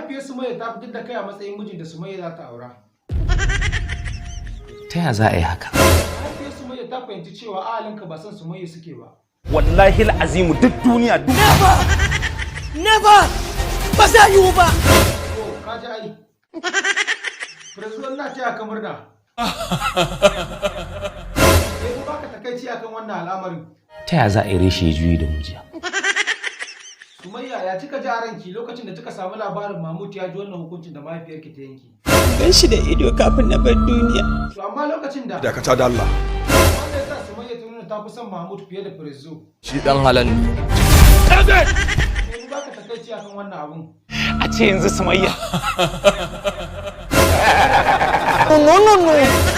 mahaifiyar Sumayya ta fitar da kai a matsayin mijin da Sumayya za ta aura. Ta ya za a yi haka? Mahaifiyar Sumayya ta fahimci cewa ahalinka ba son Sumayya suke ba. Wallahi al'azimu duk duniya duk. Never! Ba za yiwu ba! Oh, ka ji ai. President na ce aka murna. Sai ku baka takaici akan wannan al'amarin. Ta ya za a yi reshe ya juyi da mujiya? Sumayya ya kika ji a ranki lokacin da kika samu labarin Mahmud ya ji wannan hukuncin da mahaifiyarki ta yanke. Gan shi da ido kafin na bar duniya. To amma lokacin da Dakata da Allah. wanda ya sa Sumayya ta nuna ta fi son Mahmud fiye da Prezo. Shi dan halan ne. Sai ku baka takaici akan wannan abun. A ce yanzu Sumayya. No.